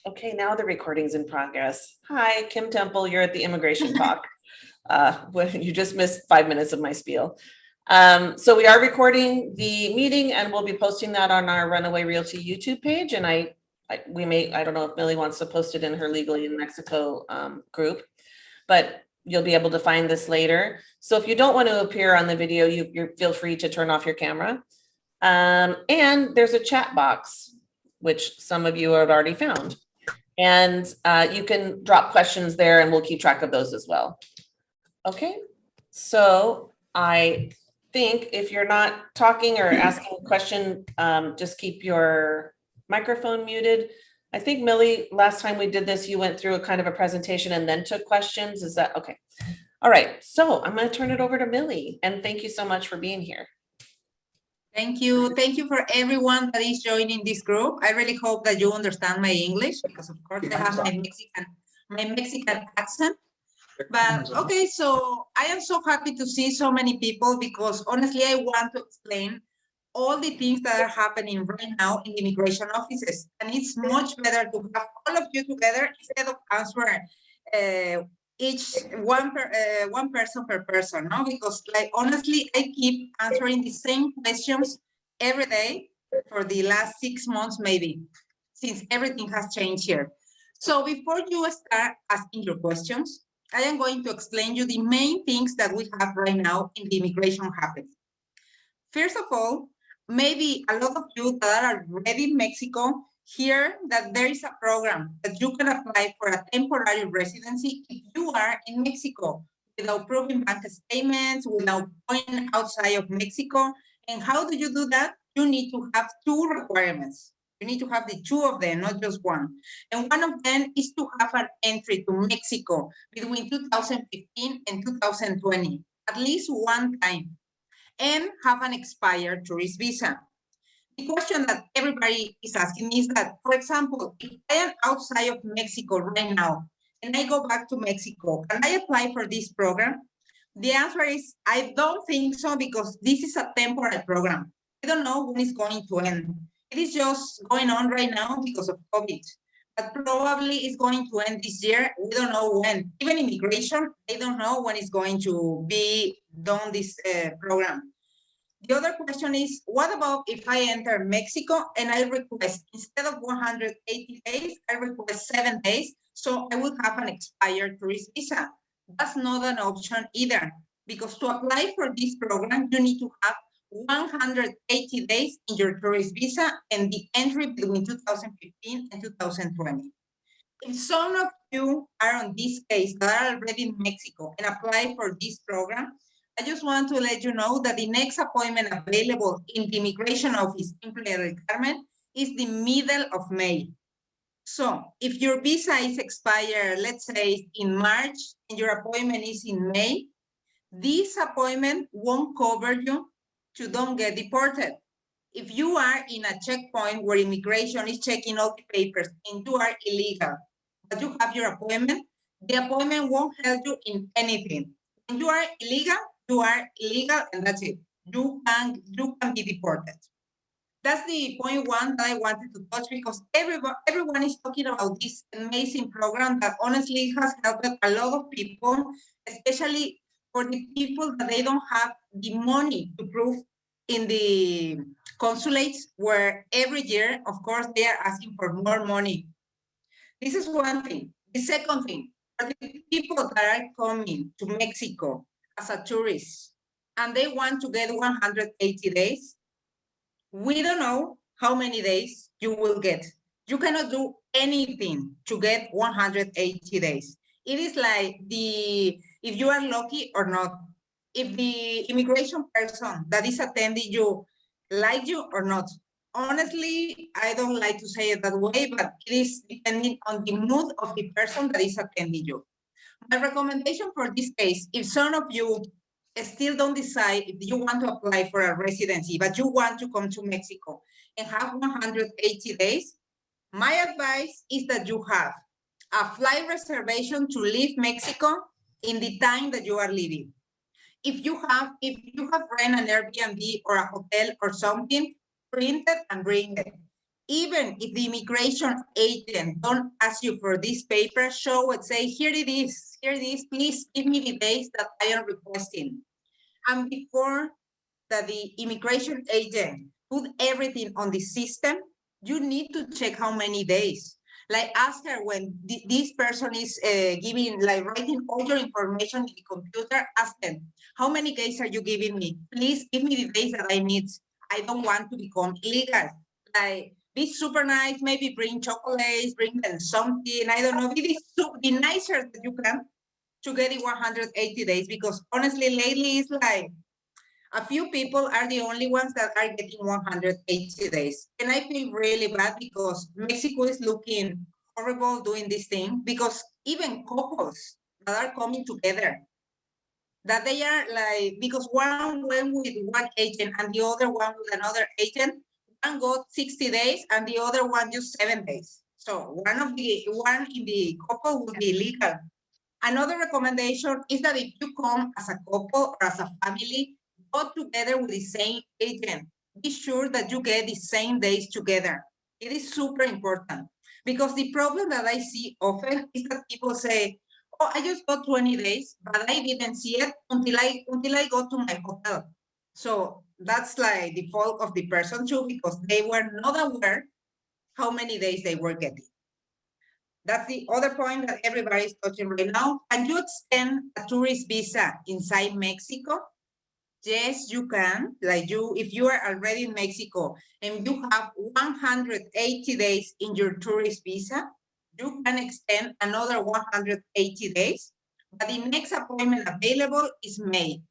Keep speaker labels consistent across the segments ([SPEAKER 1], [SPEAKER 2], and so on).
[SPEAKER 1] Okay, now the recording's in progress. Hi, Kim Temple, you're at the Immigration Talk. When you just missed 5 minutes of my spiel. So we are recording the meeting and we'll be posting that on our Runaway Realty YouTube page. And I don't know if Millie wants to post it in her Legally in Mexico group, but you'll be able to find this later. So if you don't want to appear on the video, you feel free to turn off your camera. And there's a chat box, which some of you have already found. And you can drop questions there and we'll keep track of those as well. Okay, so I think if you're not talking or asking a question, just keep your microphone muted. I think Millie, last time we did this, you went through a kind of a presentation and then took questions. Is that okay? All right, so I'm going to turn it over to Millie, and thank you so much for being here.
[SPEAKER 2] Thank you. Thank you for everyone that is joining this group. I really hope that you understand my English because, of course, I have my Mexican accent. But okay, so I am so happy to see so many people because honestly, I want to explain all the things that are happening right now in the immigration offices. And it's much better to have all of you together instead of answer one person per person, no? Because like honestly, I keep answering the same questions every day for the last 6 months, maybe, since everything has changed here. So before you start asking your questions, I am going to explain you the main things that we have right now in the immigration happening. First of all, maybe a lot of you that are already in Mexico hear that there is a program that you can apply for a temporary residency if you are in Mexico without proving bank statements, without going outside of Mexico. And how do you do that? You need to have 2 requirements. You need to have the 2 of them, not just one. And one of them is to have an entry to Mexico between 2015 and 2020, at least one time, and have an expired tourist visa. The question that everybody is asking me is that, for example, if I am outside of Mexico right now and I go back to Mexico, can I apply for this program? The answer is, I don't think so, because this is a temporary program. I don't know when it's going to end. It is just going on right now because of COVID, but probably it's going to end this year. We don't know when. Even immigration, they don't know when it's going to be done, this program. The other question is, what about if I enter Mexico and I request, instead of 180 days, I request 7 days, so I would have an expired tourist visa? That's not an option either, because to apply for this program, you need to have 180 days in your tourist visa and the entry between 2015 and 2020. If some of you are on this case that are already in Mexico and apply for this program, I just want to let you know that the next appointment available in the immigration office in Playa del Carmen is the middle of May. So if your visa is expired, let's say in March, and your appointment is in May, this appointment won't cover you to don't get deported. If you are in a checkpoint where immigration is checking all the papers and you are illegal, but you have your appointment, the appointment won't help you in anything. When you are illegal, and that's it. You can be deported. That's the point one that I wanted to touch, because everyone is talking about this amazing program that honestly has helped a lot of people, especially for the people that they don't have the money to prove in the consulates, where every year, of course, they are asking for more money. This is one thing. The second thing, for the people that are coming to Mexico as a tourist and they want to get 180 days, we don't know how many days you will get. You cannot do anything to get 180 days. It is like if you are lucky or not. If the immigration person that is attending you like you or not. Honestly, I don't like to say it that way, but it is depending on the mood of the person that is attending you. My recommendation for this case, if some of you still don't decide if you want to apply for a residency, but you want to come to Mexico and have 180 days, my advice is that you have a flight reservation to leave Mexico in the time that you are leaving. If you have rent an Airbnb or a hotel or something, print it and bring it. Even if the immigration agent don't ask you for this paper, show it, say, here it is, please give me the days that I am requesting. And before that the immigration agent put everything on the system, you need to check how many days. Like ask her when this person is giving, like writing all your information in the computer, ask them, how many days are you giving me? Please give me the days that I need. I don't want to become illegal. Like, be super nice, maybe bring chocolates, bring them something, I don't know, be nicer that you can to get it 180 days, because honestly, lately it's like, a few people are the only ones that are getting 180 days. And I feel really bad because Mexico is looking horrible doing this thing, because even couples that are coming together, that they are like, because one went with one agent and the other one with another agent, one got 60 days and the other one just 7 days. So one in the couple will be illegal. Another recommendation is that if you come as a couple or as a family, go together with the same agent. Be sure that you get the same days together. It is super important, because the problem that I see often is that people say, oh, I just got 20 days, but I didn't see it until I go to my hotel. So that's like the fault of the person too, because they were not aware how many days they were getting. That's the other point that everybody's touching right now. Can you extend a tourist visa inside Mexico? Yes, you can. Like if you are already in Mexico and you have 180 days in your tourist visa, you can extend another 180 days. But the next appointment available is May.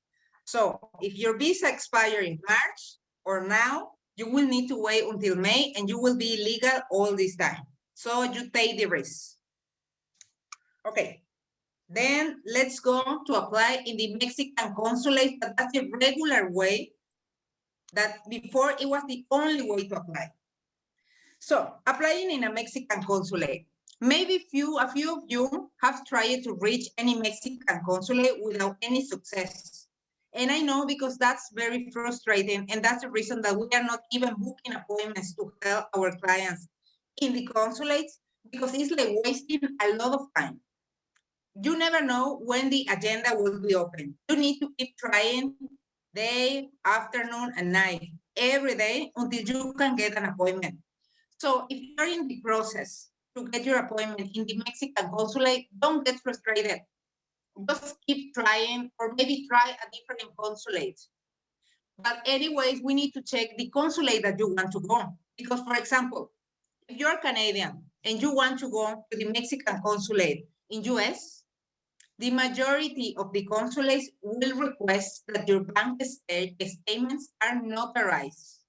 [SPEAKER 2] So if your visa expires in March or now, you will need to wait until May and you will be legal all this time. So you take the risk. Okay, then let's go to apply in the Mexican consulate, but that's the regular way. That before it was the only way to apply. So applying in a Mexican consulate. Maybe a few of you have tried to reach any Mexican consulate without any success. And I know, because that's very frustrating, and that's the reason that we are not even booking appointments to help our clients in the consulates, because it's like wasting a lot of time. You never know when the agenda will be open. You need to keep trying day, afternoon, and night, every day until you can get an appointment. So if you're in the process to get your appointment in the Mexican consulate, don't get frustrated. Just keep trying, or maybe try a different consulate. But anyways, we need to check the consulate that you want to go. Because, for example, if you're Canadian and you want to go to the Mexican consulate in US, the majority of the consulates will request that your bank statements are notarized.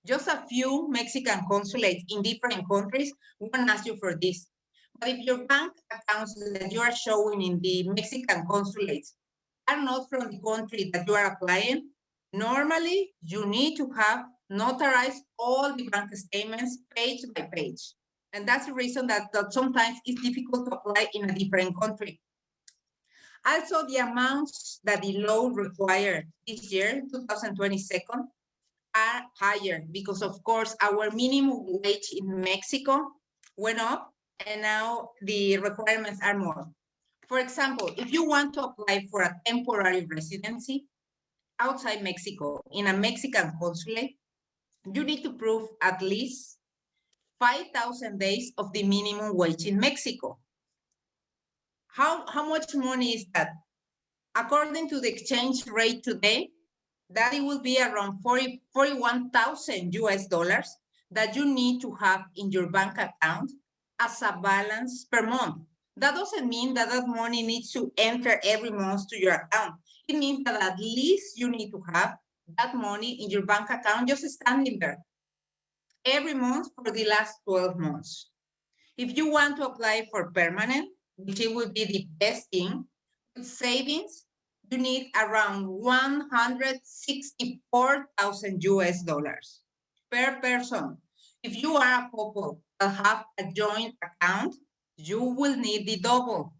[SPEAKER 2] Just a few Mexican consulates in different countries won't ask you for this. But if your bank accounts that you are showing in the Mexican consulates are not from the country that you are applying, normally you need to have notarized all the bank statements page by page. And that's the reason that sometimes it's difficult to apply in a different country. Also, the amounts that the law required this year, 2022, are higher because, of course, our minimum wage in Mexico went up and now the requirements are more. For example, if you want to apply for a temporary residency outside Mexico in a Mexican consulate, you need to prove at least 5,000 days of the minimum wage in Mexico. How much money is that? According to the exchange rate today, that it will be around 41,000 US dollars that you need to have in your bank account as a balance per month. That doesn't mean that that money needs to enter every month to your account. It means that at least you need to have that money in your bank account just standing there every month for the last 12 months. If you want to apply for permanent, which it would be the best thing, with savings, you need around 164,000 US dollars per person. If you are a couple that have a joint account, you will need the double.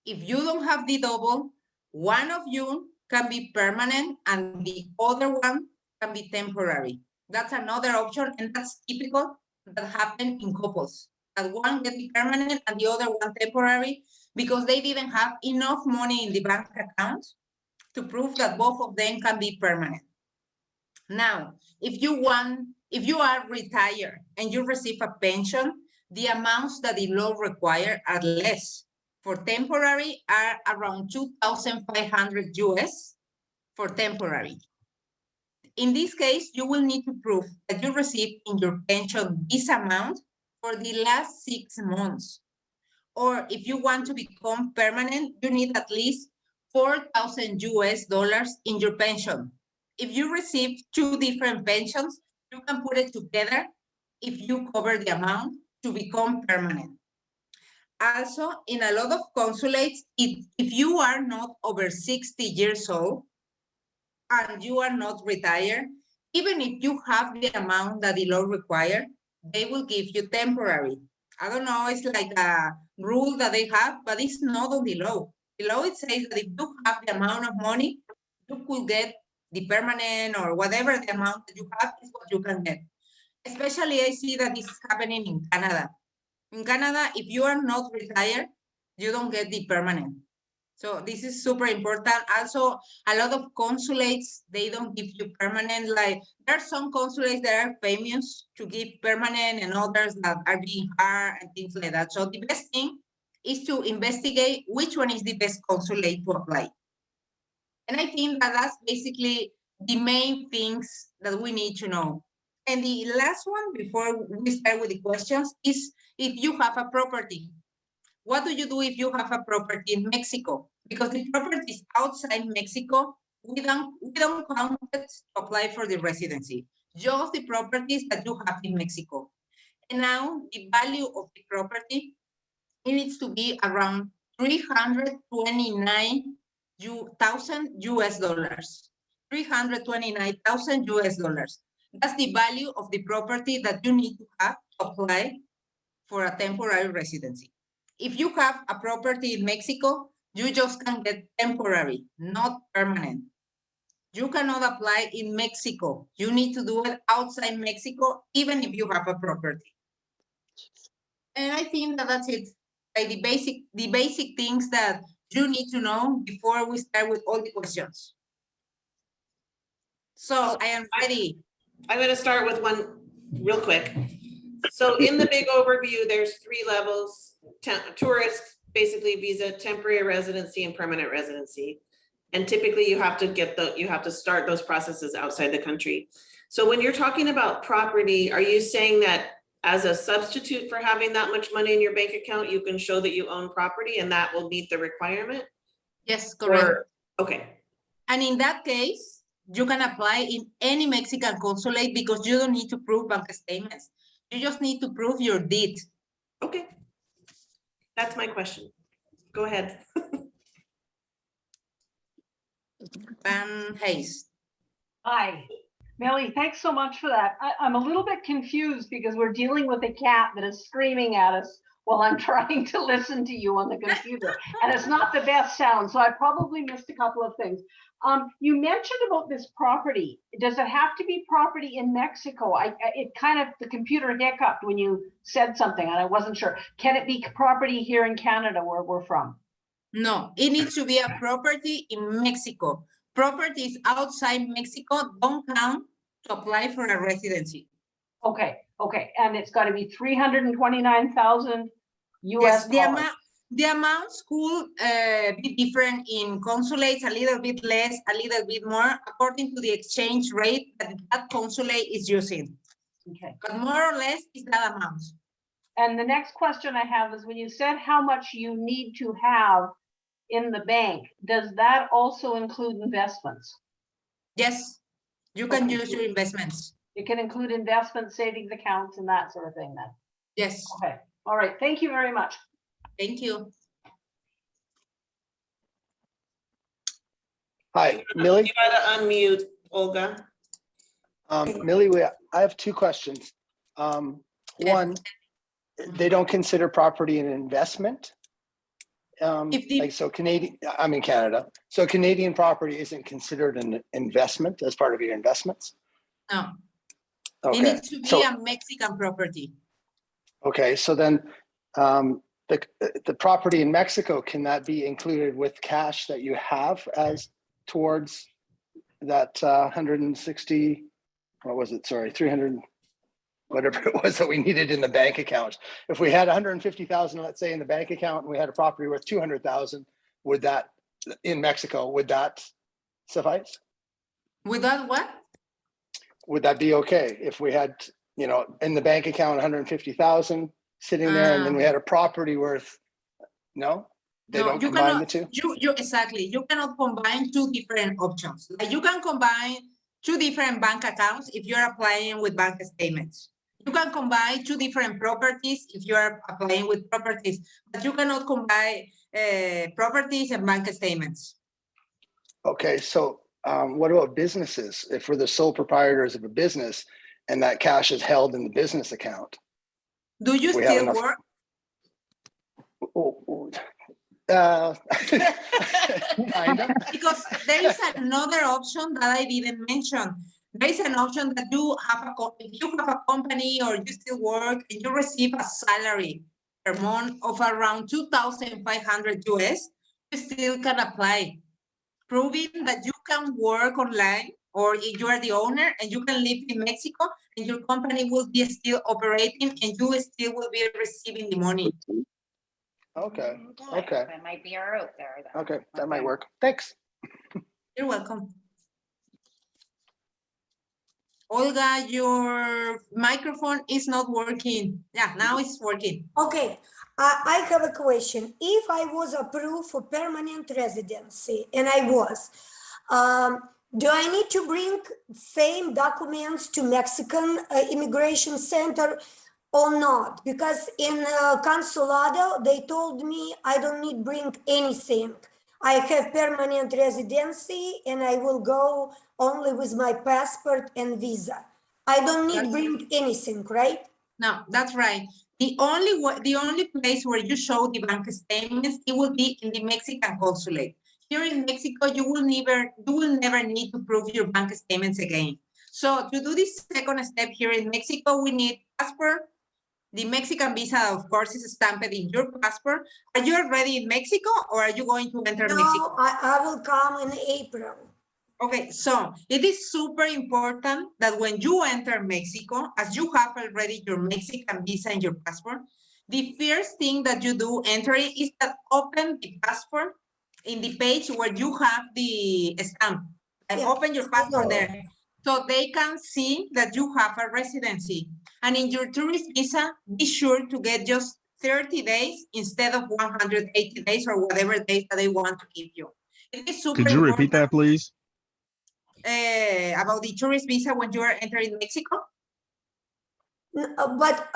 [SPEAKER 2] If you don't have the double, one of you can be permanent and the other one can be temporary. That's another option, and that's typical that happen in couples. That one get the permanent and the other one temporary because they didn't have enough money in the bank account to prove that both of them can be permanent. Now, if you are retired and you receive a pension, the amounts that the law require are less. For temporary are around 2,500 US for temporary. In this case, you will need to prove that you received in your pension this amount for the last 6 months. Or if you want to become permanent, you need at least 4,000 US dollars in your pension. If you receive 2 different pensions, you can put it together if you cover the amount to become permanent. Also, in a lot of consulates, if you are not over 60 years old and you are not retired, even if you have the amount that the law requires, they will give you temporary. I don't know, it's like a rule that they have, but it's not on the law. The law, it says that if you have the amount of money, you could get the permanent or whatever the amount that you have is what you can get. Especially, I see that this is happening in Canada. In Canada, if you are not retired, you don't get the permanent. So this is super important. Also, a lot of consulates, they don't give you permanent. Like there are some consulates that are famous to give permanent and others that are being hard and things like that. So the best thing is to investigate which one is the best consulate to apply. And I think that that's basically the main things that we need to know. And the last one, before we start with the questions, is if you have a property. What do you do if you have a property in Mexico? Because the property is outside Mexico, we don't count it to apply for the residency, just the properties that you have in Mexico. And now the value of the property, it needs to be around 329,000 US dollars. 329,000 US dollars. That's the value of the property that you need to have to apply for a temporary residency. If you have a property in Mexico, you just can get temporary, not permanent. You cannot apply in Mexico. You need to do it outside Mexico, even if you have a property. And I think that that's it. Like the basic things that you need to know before we start with all the questions. So I am ready.
[SPEAKER 1] I'm going to start with one real quick. So in the big overview, there's 3 levels: tourist, basically visa, temporary residency, and permanent residency. And typically you have to start those processes outside the country. So when you're talking about property, are you saying that as a substitute for having that much money in your bank account, you can show that you own property and that will meet the requirement?
[SPEAKER 2] Yes, correct.
[SPEAKER 1] Okay.
[SPEAKER 2] And in that case, you can apply in any Mexican consulate because you don't need to prove bank statements. You just need to prove your deed.
[SPEAKER 1] Okay. That's my question. Go ahead.
[SPEAKER 2] Hayes.
[SPEAKER 3] Hi, Millie, thanks so much for that. I'm a little bit confused because we're dealing with a cat that is screaming at us while I'm trying to listen to you on the computer. And it's not the best sound, so I probably missed a couple of things. You mentioned about this property. Does it have to be property in Mexico? The computer hiccuped when you said something and I wasn't sure. Can it be property here in Canada where we're from?
[SPEAKER 2] No, it needs to be a property in Mexico. Properties outside Mexico don't count to apply for a residency.
[SPEAKER 3] Okay, and it's got to be 329,000 US dollars.
[SPEAKER 2] The amounts could be different in consulates, a little bit less, a little bit more, according to the exchange rate that consulate is using.
[SPEAKER 3] Okay.
[SPEAKER 2] But more or less is that amount.
[SPEAKER 3] And the next question I have is when you said how much you need to have in the bank, does that also include investments?
[SPEAKER 2] Yes, you can
[SPEAKER 3] Okay.
[SPEAKER 2] use your investments.
[SPEAKER 3] It can include investment savings accounts and that sort of thing then?
[SPEAKER 2] Yes.
[SPEAKER 3] Okay, all right, thank you very much.
[SPEAKER 2] Thank you.
[SPEAKER 4] Hi, Millie.
[SPEAKER 1] You gotta unmute, Olga.
[SPEAKER 4] Millie, I have 2 questions. One, they don't consider property an investment. I'm in Canada. So Canadian property isn't considered an investment as part of your investments?
[SPEAKER 2] No. It
[SPEAKER 4] Okay,
[SPEAKER 2] needs to be
[SPEAKER 4] so,
[SPEAKER 2] a Mexican property.
[SPEAKER 4] okay, so then, the property in Mexico, can that be included with cash that you have as towards that, 160, what was it, sorry, 300, whatever it was that we needed in the bank account? If we had 150,000, let's say, in the bank account, and we had a property worth 200,000, would that, in Mexico, would that suffice?
[SPEAKER 2] Without what?
[SPEAKER 4] Would that be okay if we had, in the bank account, 150,000 sitting there, and then we had a property worth, no? They don't
[SPEAKER 2] you
[SPEAKER 4] combine the
[SPEAKER 2] cannot,
[SPEAKER 4] two?
[SPEAKER 2] you exactly. You cannot combine two different options. Like you can combine two different bank accounts if you're applying with bank statements. You can combine two different properties if you are applying with properties, but you cannot combine properties and bank statements.
[SPEAKER 4] Okay, so what about businesses? If we're the sole proprietors of a business and that cash is held in the business account?
[SPEAKER 2] Do you
[SPEAKER 4] We have
[SPEAKER 2] still
[SPEAKER 4] enough-
[SPEAKER 2] work?
[SPEAKER 4] Kind of.
[SPEAKER 2] Because there is another option that I didn't mention. There is an option that if you have a company or you still work and you receive a salary per month of around 2,500 US, you still can apply, proving that you can work online, or if you are the owner and you can live in Mexico and your company will be still operating and you still will be receiving the money.
[SPEAKER 4] Okay,
[SPEAKER 5] That might be a route there. Then.
[SPEAKER 4] okay, that might work. Thanks.
[SPEAKER 2] You're welcome. Olga, your microphone is not working. Yeah, now it's working.
[SPEAKER 6] Okay, I have a question. If I was approved for permanent residency, and I was, do I need to bring same documents to Mexican immigration center or not? Because in Consulado, they told me I don't need bring anything. I have permanent residency and I will go only with my passport and visa. I don't need bring anything, right?
[SPEAKER 2] No, that's right. The only place where you show the bank statements, it will be in the Mexican consulate. Here in Mexico, you will never need to prove your bank statements again. So to do this second step here in Mexico, we need passport. The Mexican visa, of course, is stamped in your passport. Are you already in Mexico or are you going to enter Mexico?
[SPEAKER 6] No, I will come in April.
[SPEAKER 2] Okay, so it is super important that when you enter Mexico, as you have already your Mexican visa and your passport, the first thing that you do entering is that open the passport in the page where you have the stamp. And
[SPEAKER 6] Yeah,
[SPEAKER 2] open your passport there so they can see that you have a residency. And in your tourist visa, be sure to get just 30 days instead of 180 days or whatever days that they want to give you. It is super
[SPEAKER 7] Could you repeat that, please?
[SPEAKER 2] About the tourist visa when you are entering Mexico?
[SPEAKER 6] But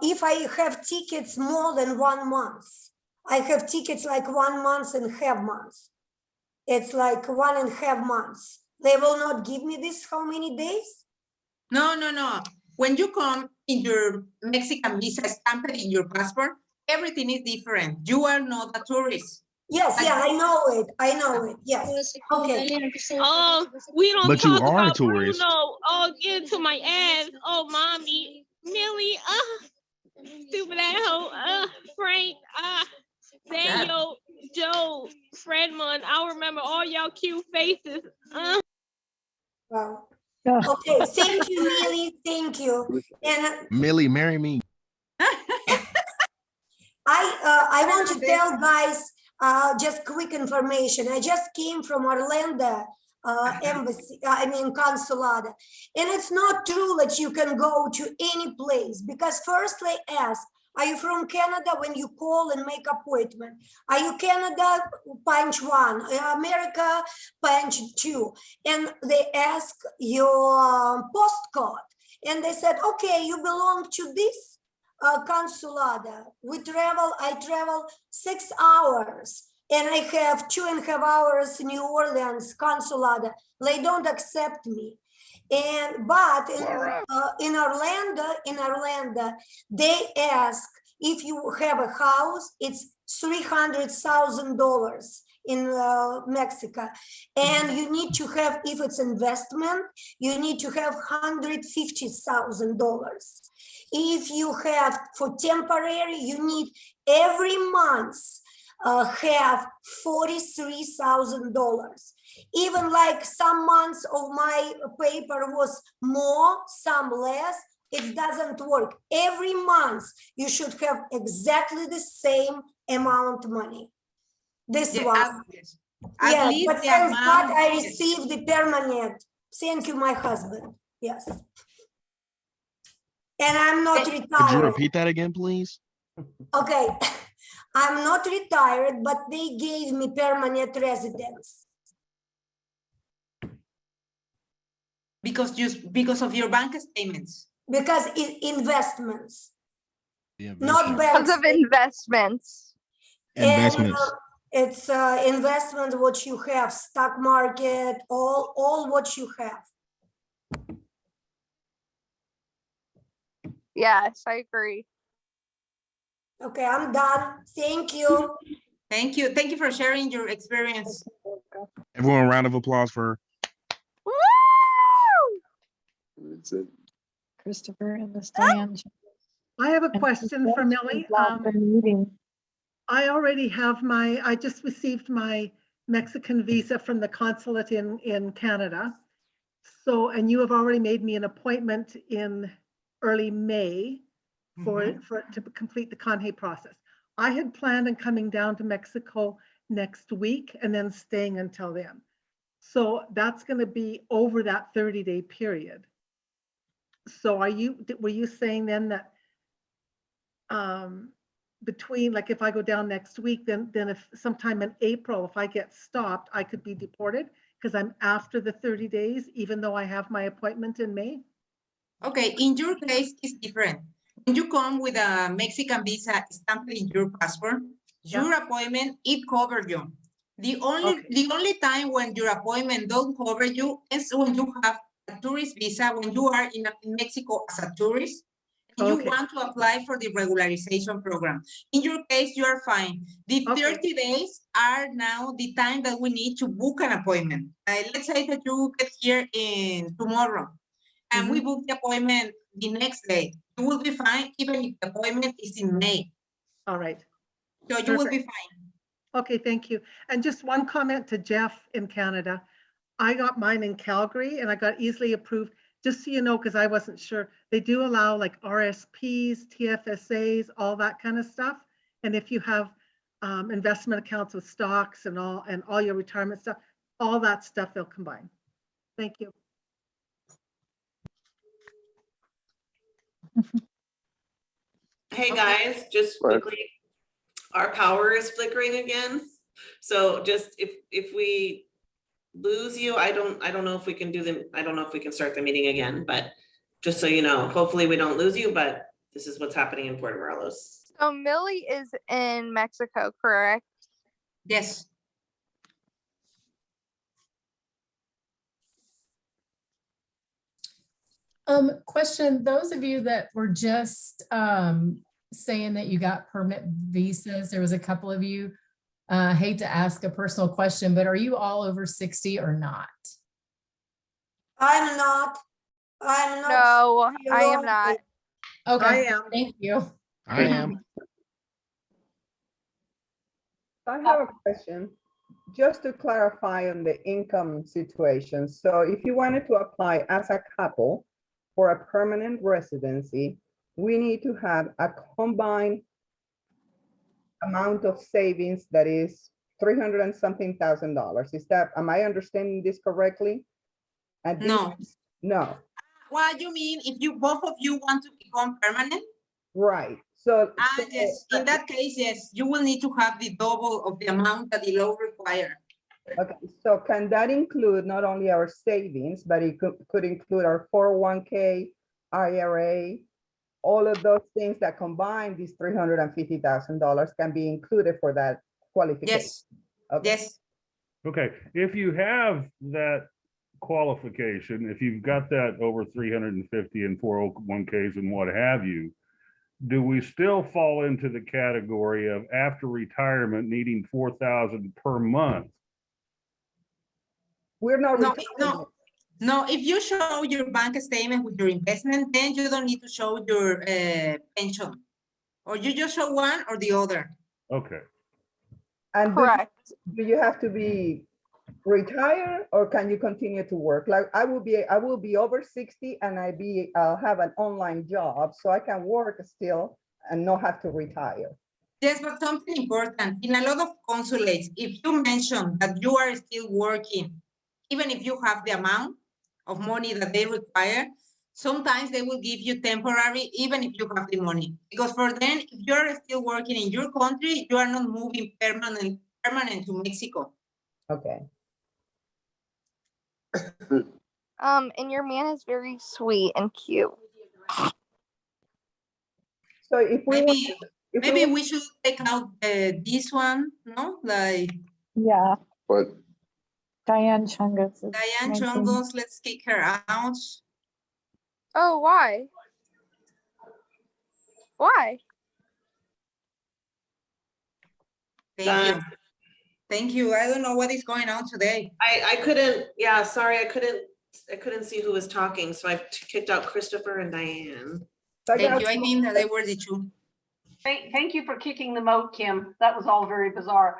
[SPEAKER 6] if I have tickets more than 1 month, I have tickets like 1 month and a half months. It's like 1.5 months. They will not give me this how many days?
[SPEAKER 2] No. When you come in your Mexican visa stamped in your passport, everything is different. You are not a tourist.
[SPEAKER 6] Yes, yeah, I know it, yes. Okay.
[SPEAKER 8] Oh, we don't
[SPEAKER 7] But you
[SPEAKER 8] talk
[SPEAKER 7] are a
[SPEAKER 8] about
[SPEAKER 7] tourist.
[SPEAKER 8] Bruno. Oh, get into my ass. Oh, mommy. Millie. Stupid asshole. Frank. Daniel. Joe. Fredmond. I remember all y'all cute faces.
[SPEAKER 6] Wow. Okay, thank you, Millie, thank you. And
[SPEAKER 7] Millie, marry me.
[SPEAKER 6] I want to tell guys just quick information. I just came from Orlando embassy, consulate, and it's not true that you can go to any place, because first they ask, are you from Canada? When you call and make appointment, are you Canada? Punch 1, America, punch 2, and they ask your postcode, and they said, okay, you belong to this consulate. I travel 6 hours, and I have 2.5 hours New Orleans consulate. They don't accept me. But in Orlando, they ask if you have a house, it's $300,000. in Mexico. And you need to have, if it's investment, you need to have $150,000. If you have for temporary, you need every month have $43,000. Even like some months of my paper was more, some less, it doesn't work. Every month you should have exactly the same amount of money. This
[SPEAKER 2] Yeah,
[SPEAKER 6] one.
[SPEAKER 2] at
[SPEAKER 6] Yeah,
[SPEAKER 2] least
[SPEAKER 6] but
[SPEAKER 2] the
[SPEAKER 6] thank God
[SPEAKER 2] amount-
[SPEAKER 6] I received the permanent. Thank you, my husband. Yes. And I'm not
[SPEAKER 7] Could you
[SPEAKER 6] retired.
[SPEAKER 7] repeat that again, please?
[SPEAKER 6] Okay, I'm not retired, but they gave me permanent residence.
[SPEAKER 2] Because of your bank statements.
[SPEAKER 6] Because it's investments,
[SPEAKER 7] The
[SPEAKER 6] not
[SPEAKER 7] investment.
[SPEAKER 6] banks.
[SPEAKER 9] Because of investments.
[SPEAKER 7] Investments.
[SPEAKER 6] It's investment what you have, stock market, all what you have.
[SPEAKER 9] Yes, I agree.
[SPEAKER 6] Okay, I'm done. Thank you.
[SPEAKER 2] Thank you. Thank you for sharing your experience.
[SPEAKER 7] Everyone, a round of applause for.
[SPEAKER 9] Woo!
[SPEAKER 10] Christopher and Miss Diane.
[SPEAKER 11] I have a question for Millie. I already have I just received my Mexican visa from the consulate in Canada. So, and you have already made me an appointment in early May to complete the CONHE process. I had planned on coming down to Mexico next week and then staying until then. So that's going to be over that 30-day period. So were you saying then that between, like, if I go down next week, then if sometime in April, if I get stopped, I could be deported because I'm after the 30 days, even though I have my appointment in May?
[SPEAKER 2] Okay, in your case, it's different. When you come with a Mexican visa stamped in your passport, your appointment, it covers you. The only time when your appointment don't cover you is when you have a tourist visa, when you are in Mexico as a tourist, and you want to apply for the regularization program. In your case, you are fine. The 30 days are now the time that we need to book an appointment. Let's say that you get here in tomorrow, and we book the appointment the next day. You will be fine, even if the appointment is in May.
[SPEAKER 11] All right.
[SPEAKER 2] So you will be fine.
[SPEAKER 11] Okay, thank you. And just one comment to Jeff in Canada. I got mine in Calgary and I got easily approved, just so you know, because I wasn't sure. They do allow like RSPs, TFSAs, all that kind of stuff. And if you have investment accounts with stocks and all your retirement stuff, all that stuff they'll combine. Thank you.
[SPEAKER 1] Hey guys, just quickly, our power is flickering again. So just if we lose you, I don't know if we can I don't know if we can start the meeting again, but just so you know, hopefully we don't lose you, but this is what's happening in Puerto Morelos.
[SPEAKER 9] So Millie is in Mexico, correct?
[SPEAKER 2] Yes.
[SPEAKER 12] Question, those of you that were just saying that you got permanent visas, there was a couple of you, hate to ask a personal question, but are you all over 60 or not?
[SPEAKER 6] I'm not.
[SPEAKER 9] No, I am not.
[SPEAKER 12] Okay,
[SPEAKER 11] I am.
[SPEAKER 12] thank you.
[SPEAKER 7] I am.
[SPEAKER 13] I have a question, just to clarify on the income situation. So if you wanted to apply as a couple for a permanent residency, we need to have a combined amount of savings that is $300 and something thousand. Is that, am I understanding this correctly? And
[SPEAKER 2] No.
[SPEAKER 13] No.
[SPEAKER 2] What you mean if you both of you want to become permanent?
[SPEAKER 13] Right. So,
[SPEAKER 2] Yes, in that case, yes, you will need to have the double of the amount that the law requires.
[SPEAKER 13] okay, so can that include not only our savings, but it could include our 401k, IRA, all of those things that combine these $350,000 can be included for that qualification?
[SPEAKER 2] Yes.
[SPEAKER 13] Okay.
[SPEAKER 2] Yes.
[SPEAKER 14] Okay, if you have that qualification, if you've got that over 350 and 401ks and what have you, do we still fall into the category of after retirement needing 4,000 per month?
[SPEAKER 13] We're not
[SPEAKER 2] No,
[SPEAKER 13] retiring.
[SPEAKER 2] no, if you show your bank statement with your investment, then you don't need to show your pension. Or you just show one or the other.
[SPEAKER 14] Okay.
[SPEAKER 13] And
[SPEAKER 9] Correct.
[SPEAKER 13] do you have to be retired or can you continue to work? Like I will be over 60 and I'll have an online job, so I can work still and not have to retire.
[SPEAKER 2] Yes, but something important, in a lot of consulates, if you mention that you are still working, even if you have the amount of money that they require, sometimes they will give you temporary, even if you have the money. Because for them, if you're still working in your country, you are not moving permanent to Mexico.
[SPEAKER 13] Okay.
[SPEAKER 9] And your man is very sweet and cute.
[SPEAKER 13] So if we
[SPEAKER 2] Maybe we should take out this one, no? Like
[SPEAKER 10] Yeah,
[SPEAKER 4] But
[SPEAKER 10] Diane Chungus. is
[SPEAKER 2] Diane
[SPEAKER 10] 19.
[SPEAKER 2] Chongos, let's kick her out.
[SPEAKER 9] Oh, why? Why?
[SPEAKER 2] Thank you. Thank you. I don't know what is going on today.
[SPEAKER 1] I couldn't, yeah, sorry, I couldn't see who was talking, so I kicked out Christopher and Diane.
[SPEAKER 2] Thank you. I think that they were the two.
[SPEAKER 3] Thank you for kicking them out, Kim. That was all very bizarre.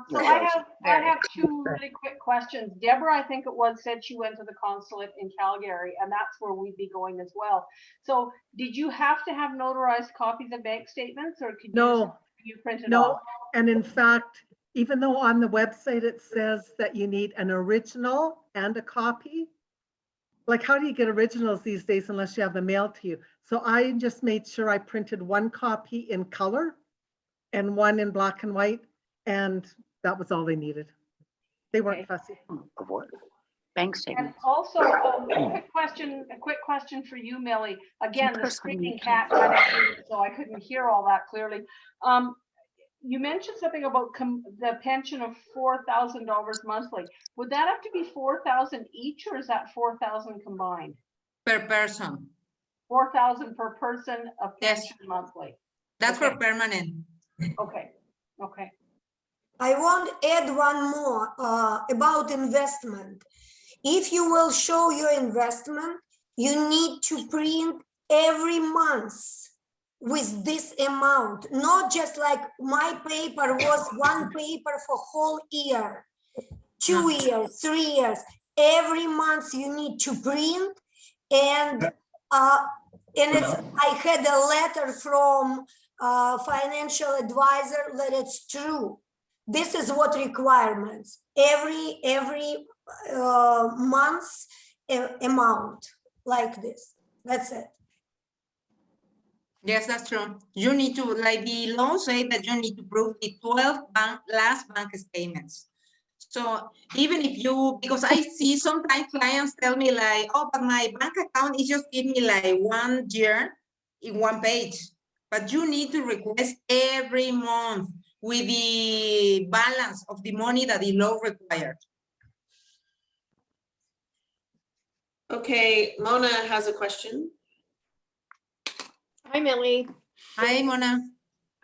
[SPEAKER 3] So
[SPEAKER 4] It
[SPEAKER 3] I have two really quick questions. Deborah, I think it was, said she went to the consulate in Calgary, and that's where we'd be going as well. So did you have to have notarized copies of bank statements, or could you print it
[SPEAKER 11] No,
[SPEAKER 3] off?
[SPEAKER 11] and in fact, even though on the website it says that you need an original and a copy, like how do you get originals these days unless you have them mailed to you? So I just made sure I printed one copy in color and one in black and white, and that was all they needed. They weren't fussy.
[SPEAKER 4] Of what?
[SPEAKER 15] Bank
[SPEAKER 3] And
[SPEAKER 15] statement.
[SPEAKER 3] also, a quick question for you, Millie. Again, the screaming cat kind of moved, so I couldn't hear all that clearly. You mentioned something about the pension of $4,000 monthly. Would that have to be 4,000 each, or is that 4,000 combined?
[SPEAKER 2] Per person.
[SPEAKER 3] 4,000 per person of
[SPEAKER 2] Yes.
[SPEAKER 3] pension monthly.
[SPEAKER 2] That's
[SPEAKER 3] Okay.
[SPEAKER 2] for permanent.
[SPEAKER 3] Okay. Okay.
[SPEAKER 6] I want to add one more about investment. If you will show your investment, you need to print every month with this amount, not just like my paper was one paper for whole year, 2 years, 3 years. Every month you need to print, and I had a letter from financial advisor that it's true. This is what requirements every month's amount like this. That's it.
[SPEAKER 2] Yes, that's true. You need to, like the law say that you need to prove the 12 last bank statements. So even if you, because I see sometimes clients tell me like, oh, but my bank account is just give me like 1 year in one page, but you need to request every month with the balance of the money that the law required.
[SPEAKER 1] Okay, Mona has a question.
[SPEAKER 15] Hi, Millie.
[SPEAKER 2] Hi, Mona.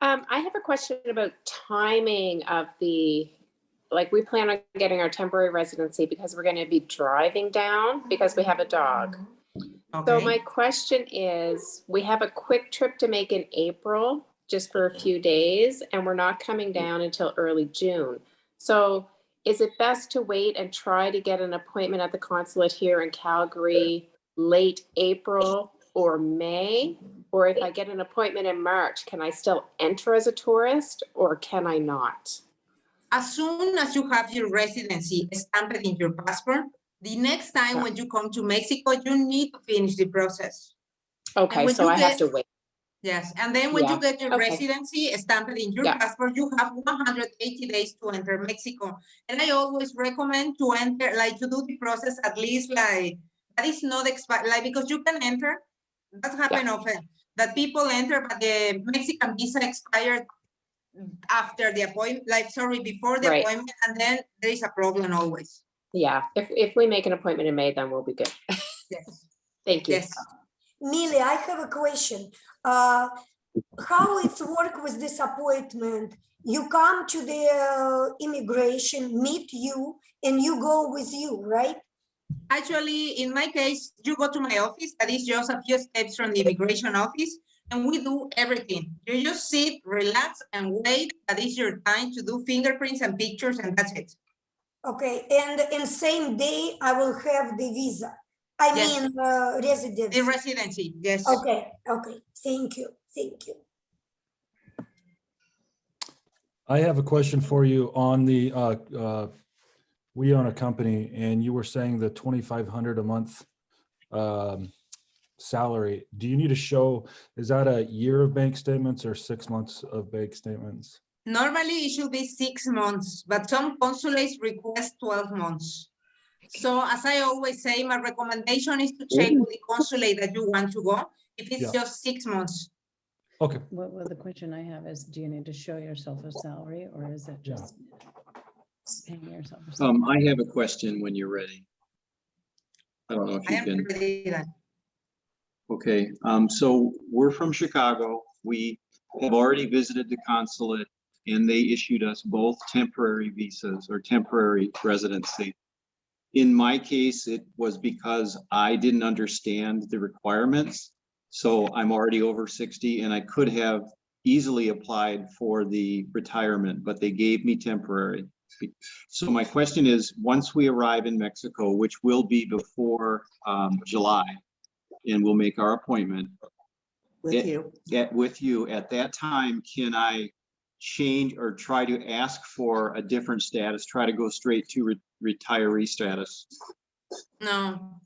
[SPEAKER 15] I have a question about timing of the, like, we plan on getting our temporary residency because we're going to be driving down because we have a dog.
[SPEAKER 2] Okay.
[SPEAKER 15] So my question is, we have a quick trip to make in April, just for a few days, and we're not coming down until early June. So is it best to wait and try to get an appointment at the consulate here in Calgary late April or May? Or if I get an appointment in March, can I still enter as a tourist or can I not?
[SPEAKER 2] As soon as you have your residency stamped in your passport, the next time when you come to Mexico, you need to finish the process.
[SPEAKER 15] Okay, so I have to wait.
[SPEAKER 2] Yes, and then when you get your residency stamped in your passport, you have 180 days to enter Mexico. And I always recommend to enter, like to do the process at least like, that is not expired, like because you can enter, that happens often, that people enter, but the Mexican visa expired after the appointment, like, sorry, before the appointment, and then there is a problem always.
[SPEAKER 15] Yeah, if we make an appointment in May, then we'll be good.
[SPEAKER 2] Yes.
[SPEAKER 15] Thank you.
[SPEAKER 2] Yes.
[SPEAKER 6] Millie, I have a question. how it's work with this appointment? You come to the immigration, meet you, and you go with you, right?
[SPEAKER 2] Actually, in my case, you go to my office, that is just a few steps from the immigration office, and we do everything. You just sit, relax, and wait. That is your time to do fingerprints and pictures, and that's it.
[SPEAKER 6] Okay, and in same day, I will have the visa. I
[SPEAKER 2] Yes.
[SPEAKER 6] mean, residence.
[SPEAKER 2] The residency, yes.
[SPEAKER 6] Okay, thank you.
[SPEAKER 16] I have a question for you on the, we own a company and you were saying the 2,500 a month salary. Do you need to show, is that a year of bank statements or 6 months of bank statements?
[SPEAKER 2] Normally, it should be 6 months, but some consulates request 12 months. So as I always say, my recommendation is to check with the consulate that you want to go, if it's just 6 months.
[SPEAKER 16] Okay.
[SPEAKER 17] Well, the question I have is, do you need to show yourself a salary or is it just paying yourself a salary?
[SPEAKER 18] I have a question when you're ready. I don't know if
[SPEAKER 2] I
[SPEAKER 18] you
[SPEAKER 2] am
[SPEAKER 18] can.
[SPEAKER 2] ready then.
[SPEAKER 18] Okay, so we're from Chicago. We have already visited the consulate and they issued us both temporary visas or temporary residency. In my case, it was because I didn't understand the requirements. So I'm already over 60 and I could have easily applied for the retirement, but they gave me temporary. So my question is, once we arrive in Mexico, which will be before July, and we'll make our appointment with you at that time, can I change or try to ask for a different status, try to go straight to retiree status?
[SPEAKER 2] No.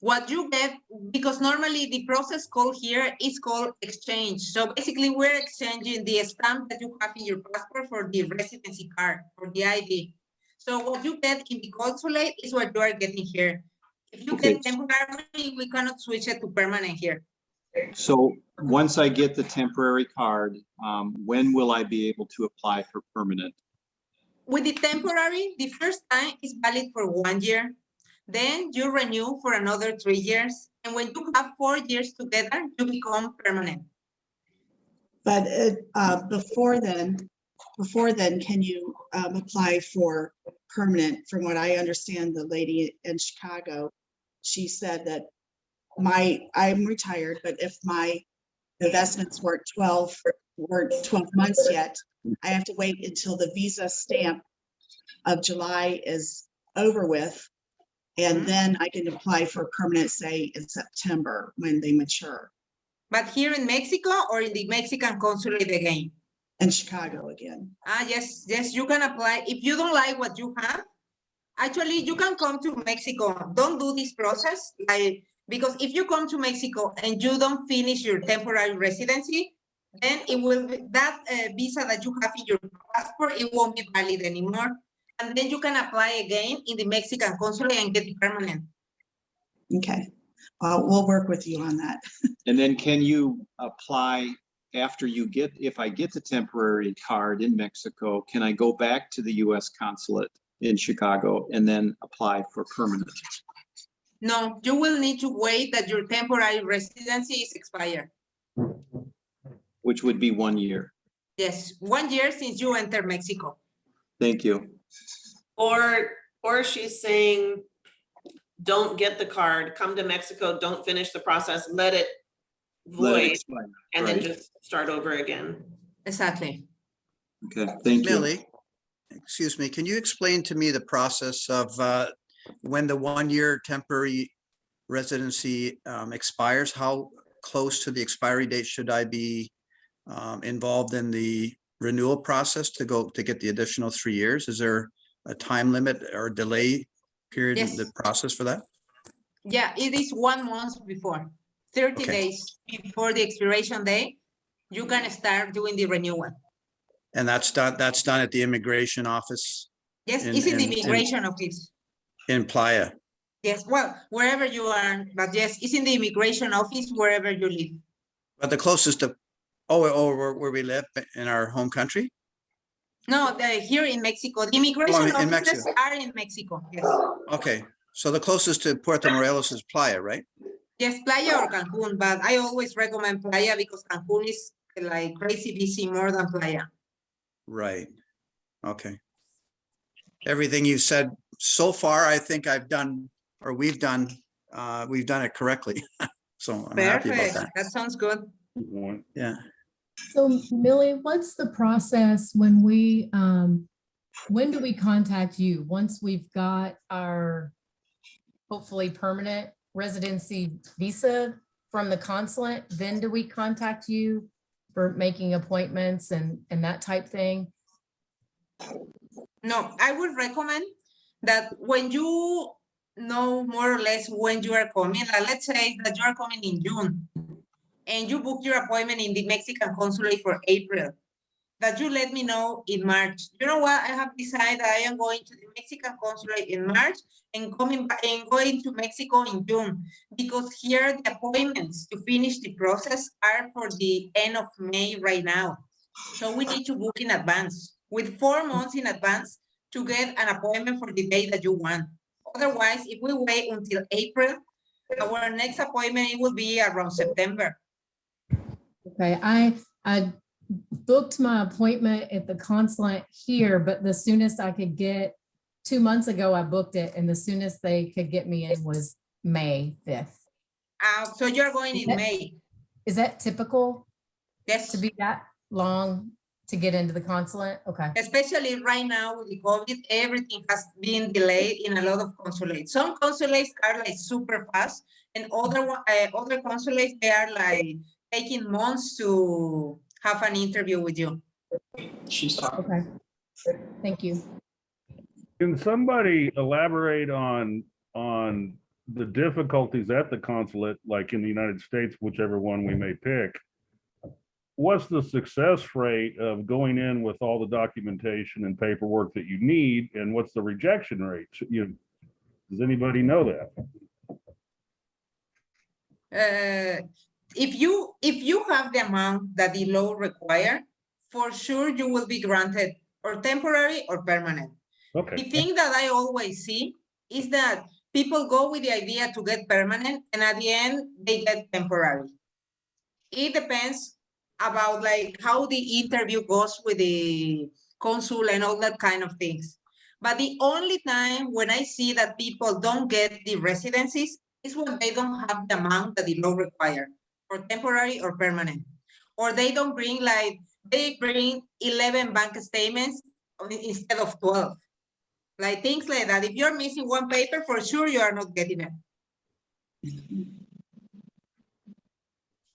[SPEAKER 2] What you get, because normally the process called here is called exchange. So basically we're exchanging the stamp that you have in your passport for the residency card, for the ID. So what you get in the consulate is what you are getting here. If you get temporary, we cannot switch it to permanent here.
[SPEAKER 18] So once I get the temporary card, when will I be able to apply for permanent?
[SPEAKER 2] With the temporary, the first time is valid for 1 year. Then you renew for another 3 years. And when you have 4 years together, you become permanent.
[SPEAKER 19] But before then, can you apply for permanent? From what I understand, the lady in Chicago, she said that I'm retired, but if my investments weren't 12 months yet, I have to wait until the visa stamp of July is over with. And then I can apply for permanent, say in September when they mature.
[SPEAKER 2] But here in Mexico or in the Mexican consulate again?
[SPEAKER 19] In Chicago again.
[SPEAKER 2] Yes, you can apply. If you don't like what you have, actually you can come to Mexico. Don't do this process, because if you come to Mexico and you don't finish your temporary residency, then it will be that visa that you have in your passport, it won't be valid anymore. And then you can apply again in the Mexican consulate and get it permanent.
[SPEAKER 19] Okay, we'll work with you on that.
[SPEAKER 18] And then can you apply after you get, if I get the temporary card in Mexico, can I go back to the US consulate in Chicago and then apply for permanent?
[SPEAKER 2] No, you will need to wait that your temporary residency is expired.
[SPEAKER 18] Which would be 1 year.
[SPEAKER 2] Yes, 1 year since you enter Mexico.
[SPEAKER 18] Thank you.
[SPEAKER 1] Or she's saying, don't get the card, come to Mexico, don't finish the process, let it void, and then just start over again.
[SPEAKER 2] Exactly.
[SPEAKER 18] Okay, thank you.
[SPEAKER 20] Millie, excuse me, can you explain to me the process of when the 1 year temporary residency expires? How close to the expiry date should I be involved in the renewal process to get the additional 3 years? Is there a time limit or delay period in the process for that?
[SPEAKER 2] Yeah, it is 1 month before, 30 days before the expiration date, you can start doing the renewal.
[SPEAKER 20] And that's done at the immigration office?
[SPEAKER 2] Yes, it's in the immigration office.
[SPEAKER 20] In Playa?
[SPEAKER 2] Yes, well, wherever you are, but yes, it's in the immigration office wherever you live.
[SPEAKER 20] But the closest to, where we live in our home country?
[SPEAKER 2] No, here in Mexico. The immigration offices are in Mexico, yes.
[SPEAKER 20] Okay, so the closest to Puerto Morelos is Playa, right?
[SPEAKER 2] Yes, Playa or Cancun, but I always recommend Playa because Cancun is like crazy busy more than Playa.
[SPEAKER 20] Right. Okay. Everything you said so far, I think I've done, or we've done it correctly. So I'm happy about
[SPEAKER 2] Perfect.
[SPEAKER 20] that.
[SPEAKER 2] That sounds good.
[SPEAKER 20] Yeah.
[SPEAKER 12] So Millie, what's the process when when do we contact you? Once we've got our hopefully permanent residency visa from the consulate, then do we contact you for making appointments and that type thing?
[SPEAKER 2] No, I would recommend that when you know more or less when you are coming, like let's say that you are coming in June and you book your appointment in the Mexican consulate for April, that you let me know in March. You know what? I have decided I am going to the Mexican consulate in March and coming back and going to Mexico in June, because here the appointments to finish the process are for the end of May right now. So we need to book in advance with 4 months in advance to get an appointment for the day that you want. Otherwise, if we wait until April, our next appointment it will be around September.
[SPEAKER 12] Okay, I booked my appointment at the consulate here, but the soonest I could get, 2 months ago, I booked it, and the soonest they could get me in was May 5th.
[SPEAKER 2] So you're going in May.
[SPEAKER 12] Is that typical?
[SPEAKER 2] Yes.
[SPEAKER 12] To be that long to get into the consulate? Okay.
[SPEAKER 2] Especially right now with the COVID, everything has been delayed in a lot of consulates. Some consulates are like super fast, and other consulates, they are like taking months to have an interview with you.
[SPEAKER 20] She's talking.
[SPEAKER 12] Okay. Thank you.
[SPEAKER 14] Can somebody elaborate on the difficulties at the consulate, like in the United States, whichever one we may pick? What's the success rate of going in with all the documentation and paperwork that you need, and what's the rejection rate? Does anybody know that?
[SPEAKER 2] If you have the amount that the law require, for sure you will be granted or temporary or permanent.
[SPEAKER 14] Okay.
[SPEAKER 2] The thing that I always see is that people go with the idea to get permanent, and at the end they get temporary. It depends about like how the interview goes with the consul and all that kind of things. But the only time when I see that people don't get the residencies is when they don't have the amount that the law requires for temporary or permanent. Or they don't bring they bring 11 bank statements instead of 12. Like things like that. If you're missing one paper, for sure you are not getting it.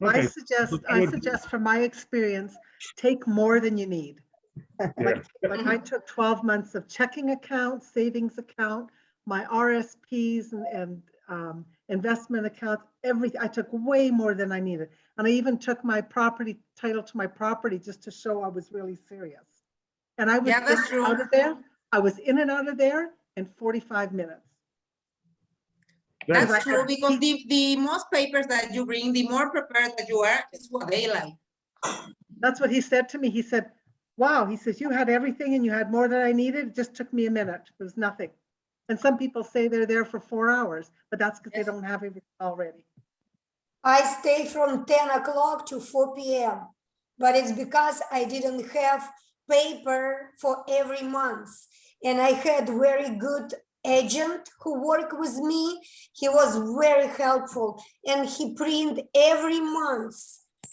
[SPEAKER 11] I suggest from my experience, take more than you need. Like I took 12 months of checking accounts, savings account, my RSPs and investment accounts, everything. I took way more than I needed. And I even took my property title to my property just to show I was really serious. And I was out of there. I was in and out of there in 45 minutes.
[SPEAKER 2] That's true, because the most papers that you bring, the more prepared that you are, is what they like.
[SPEAKER 11] That's what he said to me. He said, wow, he says, you had everything and you had more than I needed. It just took me a minute. It was nothing. And some people say they're there for 4 hours, but that's because they don't have everything already.
[SPEAKER 6] I stay from 10 o'clock to 4 p.m. But it's because I didn't have paper for every month. And I had very good agent who worked with me. He was very helpful, and he print every month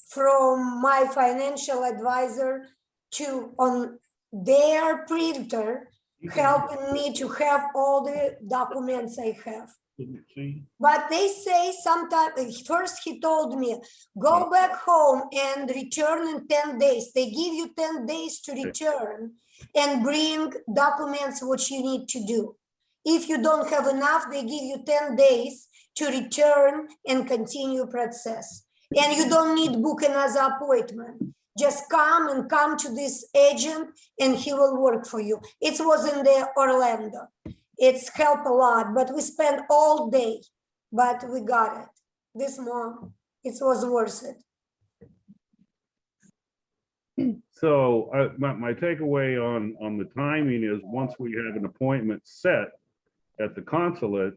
[SPEAKER 6] from my financial advisor to on their printer, helping me to have all the documents I have. But they say sometimes, first he told me, go back home and return in 10 days. They give you 10 days to return and bring documents which you need to do. If you don't have enough, they give you 10 days to return and continue process. And you don't need book another appointment. Just come to this agent and he will work for you. It was in the Orlando. It's helped a lot, but we spent all day, but we got it. This month, it was worth it.
[SPEAKER 14] So my takeaway on the timing is, once we have an appointment set at the consulate,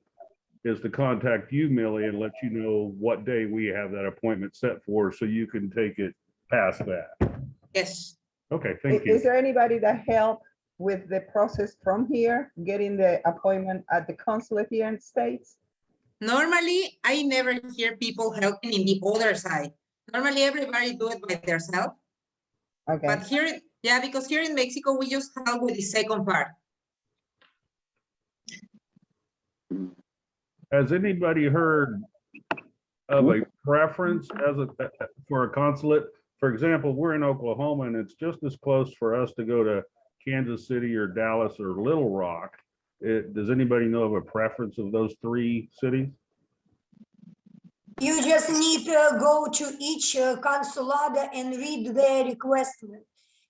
[SPEAKER 14] is to contact you, Millie, and let you know what day we have that appointment set for, so you can take it past that.
[SPEAKER 2] Yes.
[SPEAKER 14] Okay, thank
[SPEAKER 13] Is
[SPEAKER 14] you.
[SPEAKER 13] there anybody that helped with the process from here, getting the appointment at the consulate here in the States?
[SPEAKER 2] Normally, I never hear people helping in the other side. Normally, everybody do it by themselves.
[SPEAKER 13] Okay.
[SPEAKER 2] But here, yeah, because here in Mexico, we just help with the second part.
[SPEAKER 14] Has anybody heard of a preference as for a consulate? For example, we're in Oklahoma and it's just as close for us to go to Kansas City or Dallas or Little Rock. Does anybody know of a preference of those three cities?
[SPEAKER 6] You just need to go to each consulate and read their request.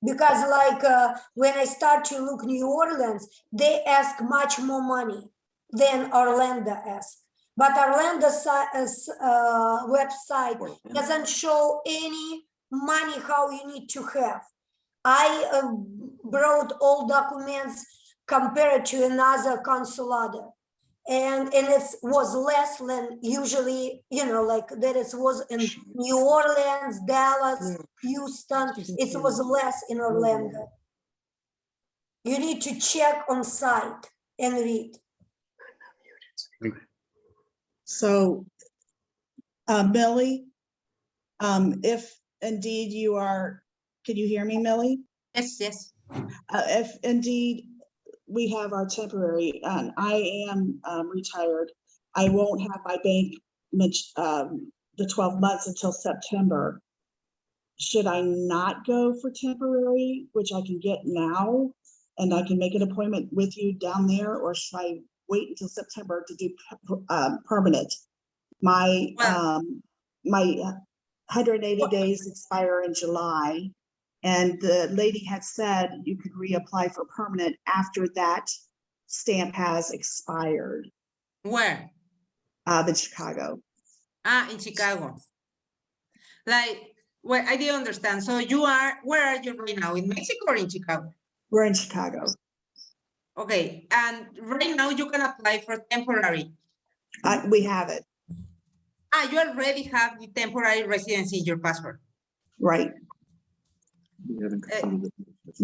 [SPEAKER 6] Because when I start to look New Orleans, they ask much more money than Orlando asks. But Orlando's website doesn't show any money how you need to have. I brought all documents compared to another consulate. And it was less than usually, that it was in New Orleans, Dallas, Houston. It was less in Orlando. You need to check on site and read.
[SPEAKER 19] So, Millie, if indeed you are, can you hear me, Millie?
[SPEAKER 2] Yes, yes.
[SPEAKER 19] If indeed we have our temporary, and I am retired, I won't have my bank the 12 months until September. Should I not go for temporary, which I can get now, and I can make an appointment with you down there, or should I wait until September to do permanent? My my 180 days expire in July, and the lady had said you could reapply for permanent after that stamp has expired.
[SPEAKER 2] Where?
[SPEAKER 19] In Chicago.
[SPEAKER 2] In Chicago. Well, I didn't understand. So where are you right now? In Mexico or in Chicago?
[SPEAKER 19] We're in Chicago.
[SPEAKER 2] Okay, and right now you can apply for temporary.
[SPEAKER 19] We have it.
[SPEAKER 2] You already have the temporary residency in your passport.
[SPEAKER 19] Right. We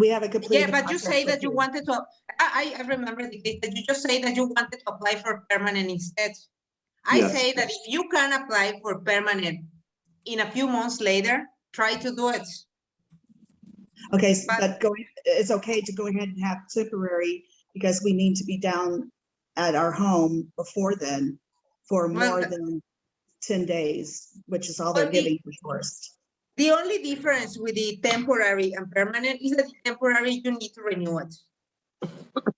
[SPEAKER 19] haven't completed.
[SPEAKER 2] Yeah, but you say that you wanted to, I remember the case that you just say that you wanted to apply for permanent instead. I say that if you can apply for permanent in a few months later, try to do it.
[SPEAKER 19] Okay, but it's okay to go ahead and have temporary because we need to be down at our home before then for more than 10 days, which is all they're giving for tourists.
[SPEAKER 2] The only difference with the temporary and permanent is that the temporary, you need to renew it.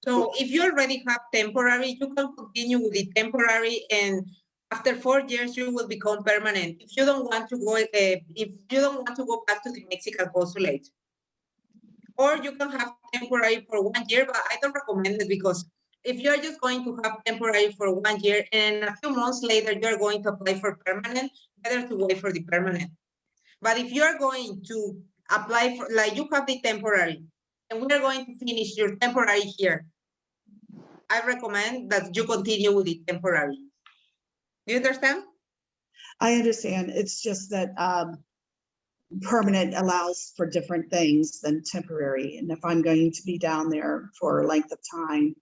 [SPEAKER 2] So if you already have temporary, you can continue with the temporary, and after 4 years, you will become permanent. If you don't want to go, back to the Mexican consulate, or you can have temporary for 1 year, but I don't recommend it because if you're just going to have temporary for 1 year and a few months later, you're going to apply for permanent, better to wait for the permanent. But if you're going to apply for, you have the temporary, and we're going to finish your temporary here, I recommend that you continue with the temporary. Do you understand?
[SPEAKER 19] I understand. It's just that permanent allows for different things than temporary. And if I'm going to be down there for a length of time,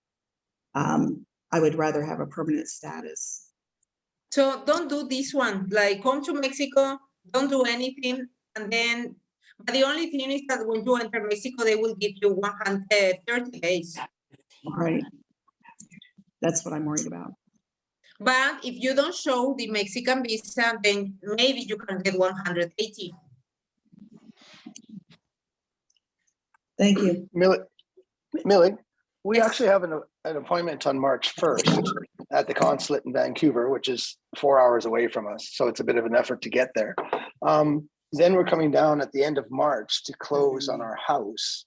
[SPEAKER 19] I would rather have a permanent status.
[SPEAKER 2] So don't do this one, come to Mexico, don't do anything, and then, but the only thing is that when you enter Mexico, they will give you 130 days.
[SPEAKER 19] Right. That's what I'm worried about.
[SPEAKER 2] But if you don't show the Mexican visa, then maybe you can get 180.
[SPEAKER 19] Thank you.
[SPEAKER 4] Millie, we actually have an appointment on March 1st at the consulate in Vancouver, which is 4 hours away from us. So it's a bit of an effort to get there. Then we're coming down at the end of March to close on our house.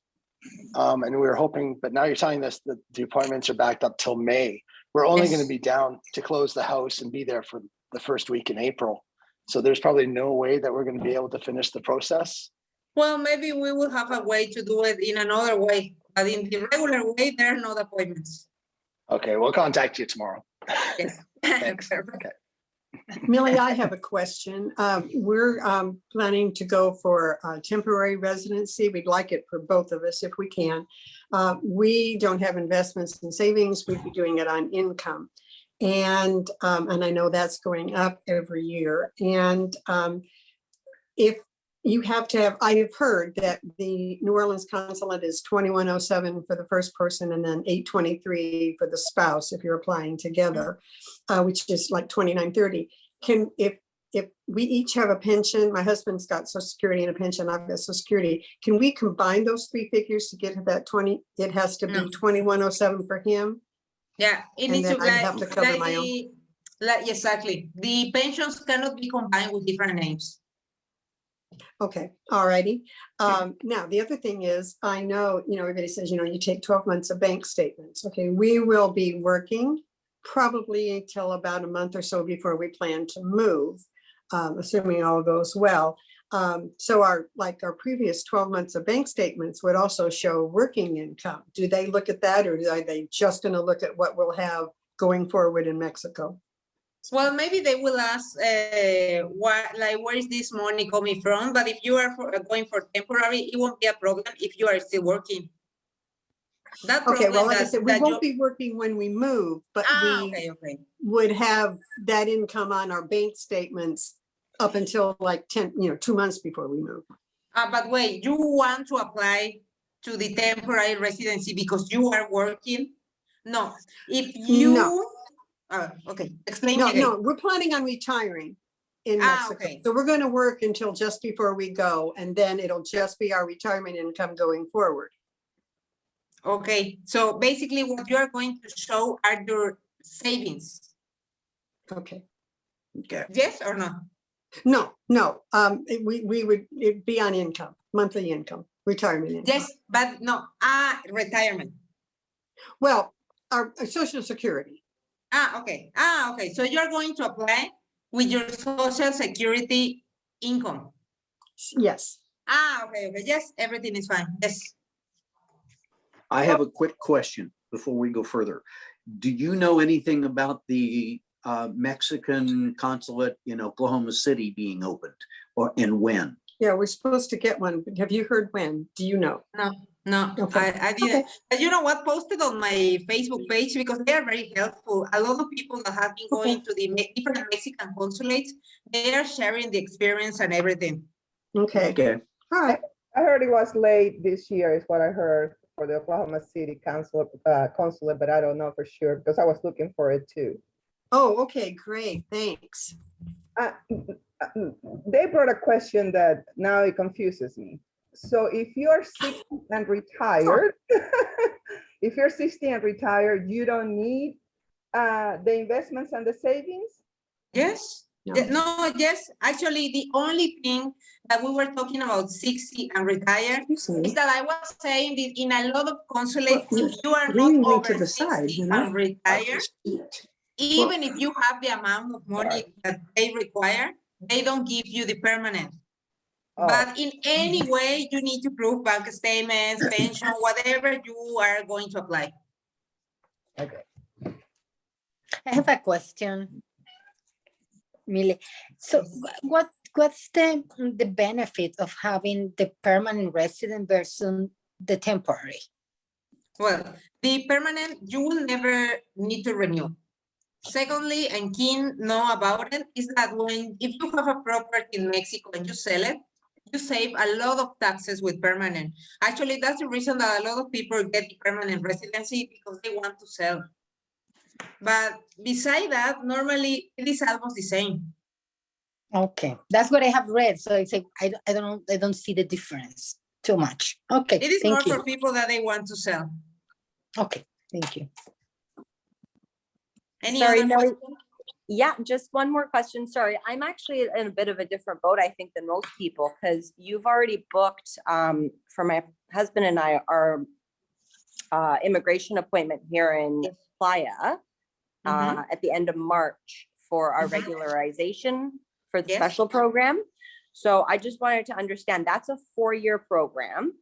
[SPEAKER 4] And we were hoping, but now you're telling us that the appointments are backed up till May. We're only going to be down to close the house and be there for the first week in April. So there's probably no way that we're going to be able to finish the process.
[SPEAKER 2] Well, maybe we will have a way to do it in another way, but in the regular way, there are no appointments.
[SPEAKER 4] Okay, we'll contact you tomorrow.
[SPEAKER 2] Yes.
[SPEAKER 4] Thanks. Okay.
[SPEAKER 3] Millie, I have a question. We're planning to go for temporary residency. We'd like it for both of us if we can. We don't have investments and savings. We'd be doing it on income. And I know that's going up every year. And if you have to have, I have heard that the New Orleans Consulate is 2107 for the first person and then 823 for the spouse if you're applying together, which is like 2930. If we each have a pension, my husband's got Social Security and a pension, I've got Social Security, can we combine those three figures to get to that 20? It has to be 2107 for him?
[SPEAKER 2] Yeah, it
[SPEAKER 3] And
[SPEAKER 2] needs to
[SPEAKER 3] then I'd have to cover my own.
[SPEAKER 2] exactly. The pensions cannot be combined with different names.
[SPEAKER 3] Okay, all righty. Now, the other thing is, I know, everybody says, you take 12 months of bank statements. Okay, we will be working probably until about a month or so before we plan to move, assuming all goes well. So our previous 12 months of bank statements would also show working income. Do they look at that, or are they just going to look at what we'll have going forward in Mexico?
[SPEAKER 2] Well, maybe they will ask where is this money coming from? But if you are going for temporary, it won't be a problem if you are still working.
[SPEAKER 3] Okay, well, like I said, we won't be working when we move, but we would have that income on our bank statements up until like 2 months before we move.
[SPEAKER 2] But wait, you want to apply to the temporary residency because you are working? No, if you...
[SPEAKER 3] No.
[SPEAKER 2] Okay, explain
[SPEAKER 3] No,
[SPEAKER 2] me again.
[SPEAKER 3] no, we're planning on retiring in Mexico.
[SPEAKER 2] Okay.
[SPEAKER 3] So we're going to work until just before we go, and then it'll just be our retirement income going forward.
[SPEAKER 2] Okay, so basically what you are going to show are your savings.
[SPEAKER 3] Okay.
[SPEAKER 20] Okay.
[SPEAKER 2] Yes or no?
[SPEAKER 3] No. We would it'd be on income, monthly income, retirement income.
[SPEAKER 2] Yes, but no. Retirement.
[SPEAKER 3] Well, our Social Security.
[SPEAKER 2] Okay. Okay. So you're going to apply with your Social Security income.
[SPEAKER 3] Yes.
[SPEAKER 2] Okay. Yes, everything is fine. Yes.
[SPEAKER 4] I have a quick question before we go further. Do you know anything about the Mexican consulate in Oklahoma City being opened, and when?
[SPEAKER 3] Yeah, we're supposed to get one. Have you heard when? Do you know?
[SPEAKER 2] No,
[SPEAKER 3] okay.
[SPEAKER 2] I didn't.
[SPEAKER 3] Okay.
[SPEAKER 2] But you know what? Posted on my Facebook page because they are very helpful. A lot of people that have been going to the different Mexican consulates, they are sharing the experience and everything.
[SPEAKER 3] Okay. All right.
[SPEAKER 13] I heard it was late this year is what I heard for the Oklahoma City consulate, but I don't know for sure because I was looking for it too.
[SPEAKER 3] Oh, okay, great. Thanks.
[SPEAKER 13] They brought a question that now it confuses me. So if you're 60 and retired, you don't need the investments and the savings?
[SPEAKER 2] Yes. No, yes. Actually, the only thing that we were talking about 60 and retired is that I was saying that in a lot of consulates, if you are not over 60 and retired, even if you have the amount of money that they require, they don't give you the permanent. But in any way, you need to prove bank statements, pension, whatever you are going to apply.
[SPEAKER 13] Okay.
[SPEAKER 5] I have a question, Millie. So what's the benefit of having the permanent resident versus the temporary?
[SPEAKER 2] Well, the permanent, you will never need to renew. Secondly, and keen know about it, is that if you have a property in Mexico and you sell it, you save a lot of taxes with permanent. Actually, that's the reason that a lot of people get the permanent residency because they want to sell. But beside that, normally it is almost the same.
[SPEAKER 5] Okay, that's what I have read. So it's like I don't see the difference too much. Okay,
[SPEAKER 2] it is
[SPEAKER 5] thank
[SPEAKER 2] more
[SPEAKER 5] you.
[SPEAKER 2] for people that they want to sell.
[SPEAKER 5] Okay, thank you.
[SPEAKER 2] Sorry,
[SPEAKER 6] Millie. Yeah, just one more question. Sorry, I'm actually in a bit of a different boat, I think, than most people, because you've already booked for my husband and I our immigration appointment here in Playa at the end of March for our regularization for the special program. So I just wanted to understand, that's a 4-year program.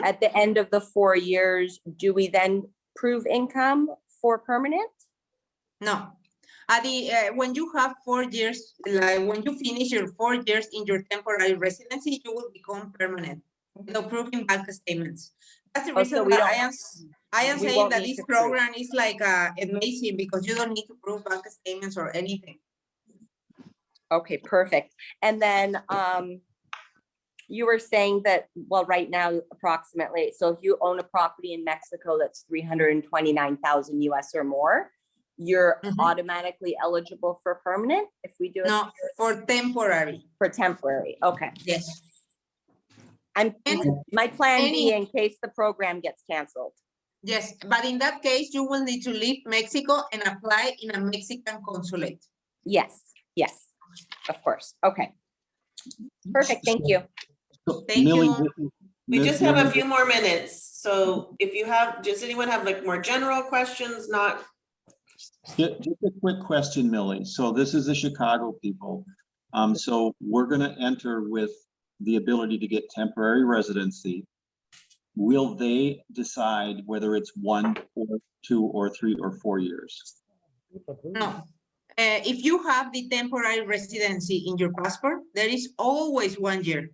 [SPEAKER 6] At the end of the 4 years, do we then prove income for permanent?
[SPEAKER 2] No. When you have 4 years, like when you finish your 4 years in your temporary residency, you will become permanent without proving bank statements. That's the
[SPEAKER 3] Oh, so
[SPEAKER 2] reason
[SPEAKER 3] we
[SPEAKER 2] that
[SPEAKER 3] don't-
[SPEAKER 2] I am
[SPEAKER 3] we
[SPEAKER 2] saying
[SPEAKER 3] won't
[SPEAKER 2] that
[SPEAKER 3] need
[SPEAKER 2] this
[SPEAKER 3] to prove.
[SPEAKER 2] program is like amazing because you don't need to prove bank statements or anything.
[SPEAKER 3] Okay, perfect. And then you were saying that, well, right now, approximately, so if you own a property in Mexico that's 329,000 US or more, you're automatically eligible for permanent if we do it?
[SPEAKER 2] No, for temporary.
[SPEAKER 3] For temporary, okay.
[SPEAKER 2] Yes.
[SPEAKER 3] My plan B
[SPEAKER 2] any-
[SPEAKER 3] in case the program gets canceled.
[SPEAKER 2] Yes, but in that case, you will need to leave Mexico and apply in a Mexican consulate.
[SPEAKER 3] Yes, yes, of course. Okay. Perfect, thank you.
[SPEAKER 2] Thank
[SPEAKER 18] Millie,
[SPEAKER 2] you.
[SPEAKER 1] We just have a
[SPEAKER 18] Millie,
[SPEAKER 1] few more minutes. So if you have, does anyone have like more general questions, not?
[SPEAKER 18] just a quick question, Millie. So this is the Chicago people. So we're gonna enter with the ability to get temporary residency. Will they decide whether it's 1 or 2 or 3 or 4 years?
[SPEAKER 2] No. If you have the temporary residency in your passport, there is always 1 year.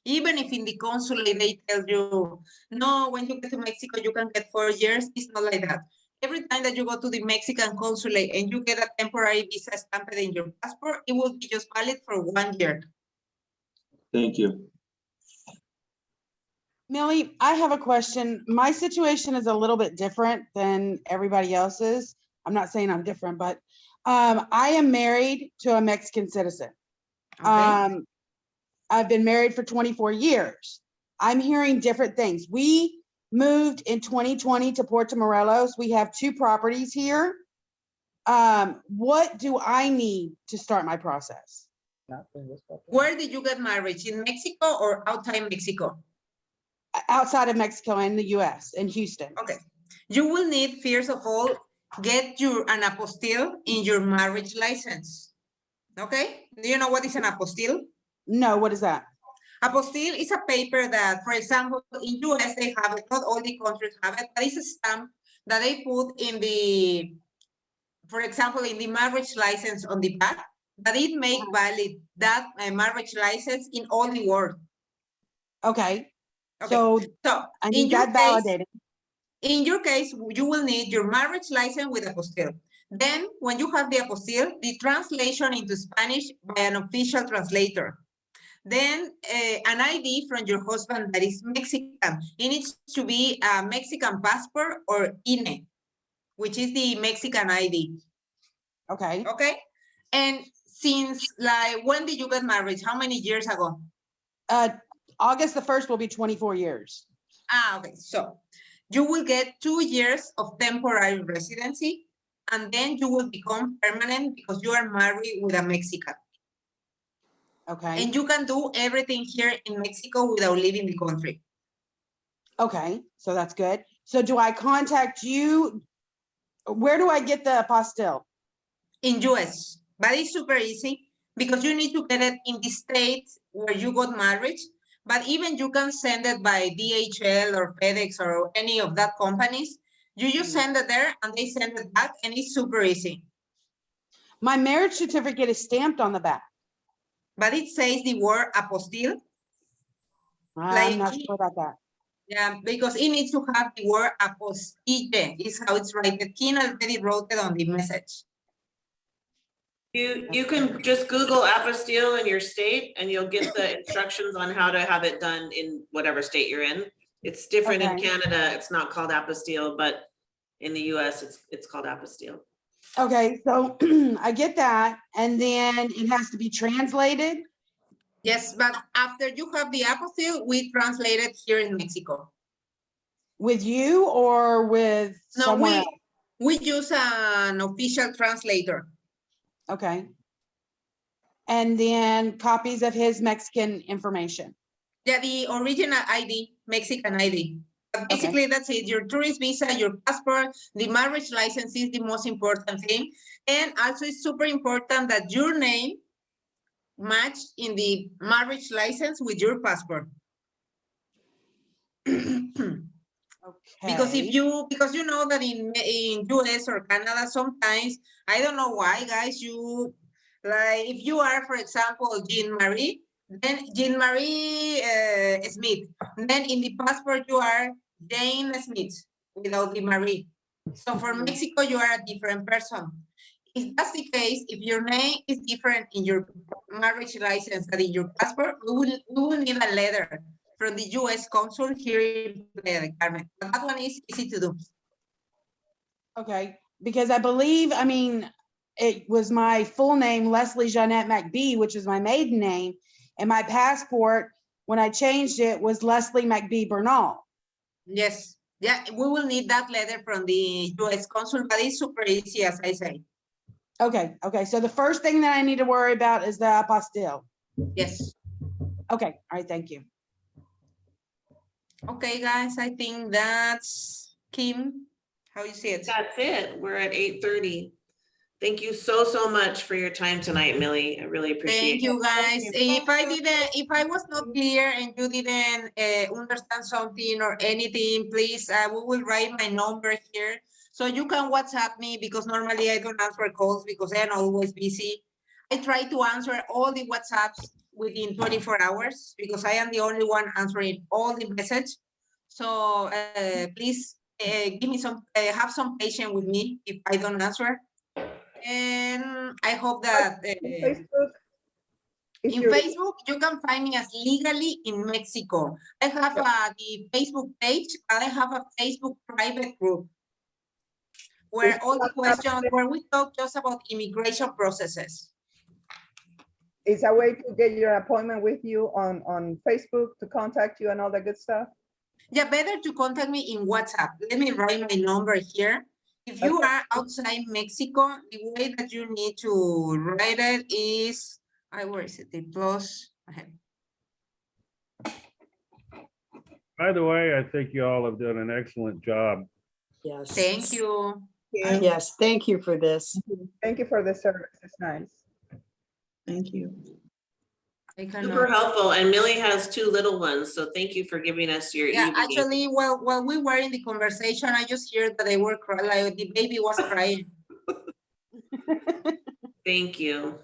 [SPEAKER 2] Even if in the consulate they tell you, no, when you get to Mexico, you can get 4 years, it's not like that. Every time that you go to the Mexican consulate and you get a temporary visa stamped in your passport, it will be just valid for 1 year.
[SPEAKER 18] Thank you.
[SPEAKER 4] Millie, I have a question. My situation is a little bit different than everybody else's. I'm not saying I'm different, but I am married to a Mexican citizen.
[SPEAKER 2] Okay.
[SPEAKER 4] I've been married for 24 years. I'm hearing different things. We moved in 2020 to Puerto Morelos. We have 2 properties here. What do I need to start my process?
[SPEAKER 2] Where did you get married? In Mexico or outside Mexico?
[SPEAKER 4] Outside of Mexico and the US, in Houston.
[SPEAKER 2] Okay. You will need, first of all, get an apostille in your marriage license. Okay? Do you know what is an apostille?
[SPEAKER 4] No, what is that?
[SPEAKER 2] Apostille is a paper that, for example, in US they have it, not all the countries have it, but it's a stamp that they put in the, for example, in the marriage license on the back, that it make valid that marriage license in all the world.
[SPEAKER 4] Okay.
[SPEAKER 2] Okay.
[SPEAKER 4] So I need that validated.
[SPEAKER 2] In your case, you will need your marriage license with apostille. Then, when you have the apostille, the translation into Spanish by an official translator. Then, an ID from your husband that is Mexican. It needs to be a Mexican passport or INE, which is the Mexican ID.
[SPEAKER 4] Okay.
[SPEAKER 2] Okay. And since, like, when did you get married? How many years ago?
[SPEAKER 4] August the 1st will be 24 years.
[SPEAKER 2] Okay. So you will get 2 years of temporary residency, and then you will become permanent because you are married with a Mexican.
[SPEAKER 4] Okay.
[SPEAKER 2] And you can do everything here in Mexico without leaving the country.
[SPEAKER 4] Okay, so that's good. So do I contact you? Where do I get the apostille?
[SPEAKER 2] In US, but it's super easy because you need to get it in the state where you got married, but even you can send it by DHL or FedEx or any of that companies. You just send it there and they send it back, and it's super easy.
[SPEAKER 4] My marriage certificate is stamped on the back.
[SPEAKER 2] But it says the word apostille.
[SPEAKER 4] I'm not sure about that.
[SPEAKER 2] Yeah, because it needs to have the word apostille, is how it's written. Kin already wrote it on the message.
[SPEAKER 1] You can just Google apostille in your state and you'll get the instructions on how to have it done in whatever state you're in. It's different in Canada. It's not called apostille, but in the US it's called apostille.
[SPEAKER 4] Okay, so I get that, and then it has to be translated.
[SPEAKER 2] Yes, but after you have the apostille, we translate it here in Mexico.
[SPEAKER 4] With you or with someone else?
[SPEAKER 2] We use an official translator.
[SPEAKER 4] Okay. And then copies of his Mexican information.
[SPEAKER 2] Yeah, the original ID, Mexican ID. But basically, that's it. Your tourist visa, your passport, the marriage license is the most important thing. And also it's super important that your name match in the marriage license with your passport. Because
[SPEAKER 10] Okay.
[SPEAKER 2] because you know that in US or Canada, sometimes, I don't know why, guys, like, if you are, for example, Jean Marie, then Jean Marie Smith, then in the passport you are Jane Smith without the Marie. So for Mexico, you are a different person. If that's the case, if your name is different in your marriage license than in your passport, we will need a letter from the US consul here in Playa del Carmen. But that one is easy to do.
[SPEAKER 10] Okay, because I believe, I mean, it was my full name, Leslie Jeanette McBee, which is my maiden name. And my passport, when I changed it, was Leslie McBee Bernal.
[SPEAKER 2] Yes. Yeah, we will need that letter from the US consul, but it's super easy, as I say.
[SPEAKER 10] Okay, okay. So the first thing that I need to worry about is the apostille.
[SPEAKER 2] Yes.
[SPEAKER 10] Okay, all right, thank you.
[SPEAKER 2] Okay, guys, I think that's Kim. How you see it?
[SPEAKER 1] That's it. We're at 8:30. Thank you so much for your time tonight, Millie. I really appreciate it.
[SPEAKER 2] Thank you, guys. If I was not clear and you didn't understand something or anything, please, we will write my number here. So you can WhatsApp me, because normally I don't answer calls because I'm always busy. I try to answer all the WhatsApps within 24 hours because I am the only one answering all the message. So please give me some, have some patience with me if I don't answer. And I hope that
[SPEAKER 13] Facebook,
[SPEAKER 2] in Facebook, you can find me as Legally in Mexico. I have the Facebook page, and I have a Facebook private group where all the questions, where we talk just about immigration processes.
[SPEAKER 13] Is a way to get your appointment with you on Facebook, to contact you and all that good stuff?
[SPEAKER 2] Yeah, better to contact me in WhatsApp. Let me write my number here. If you are outside Mexico, the way that you need to write it is, where is it? The plus.
[SPEAKER 14] By the way, I think you all have done an excellent job.
[SPEAKER 3] Yes.
[SPEAKER 2] Thank you.
[SPEAKER 3] Yes, thank you for this.
[SPEAKER 13] Thank you for the service. It's nice.
[SPEAKER 3] Thank you.
[SPEAKER 1] Super helpful. And Millie has 2 little ones, so thank you for giving us your
[SPEAKER 2] Yeah,
[SPEAKER 1] evening.
[SPEAKER 2] actually, while we were in the conversation, I just heard that they were crying, like the baby was crying.
[SPEAKER 1] Thank you.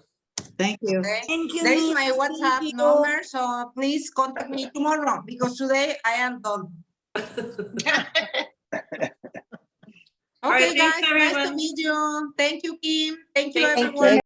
[SPEAKER 3] Thank you.
[SPEAKER 2] Okay?
[SPEAKER 6] Thank you,
[SPEAKER 2] There is
[SPEAKER 6] Miss.
[SPEAKER 2] my
[SPEAKER 6] Thank
[SPEAKER 2] WhatsApp
[SPEAKER 6] you.
[SPEAKER 2] number, so please contact me tomorrow because today I am done.
[SPEAKER 1] All right,
[SPEAKER 2] Okay,
[SPEAKER 1] thanks,
[SPEAKER 2] guys, nice to
[SPEAKER 1] everyone.
[SPEAKER 2] meet you. Thank you, Kim. Thank you,
[SPEAKER 1] Thank you.
[SPEAKER 2] everyone.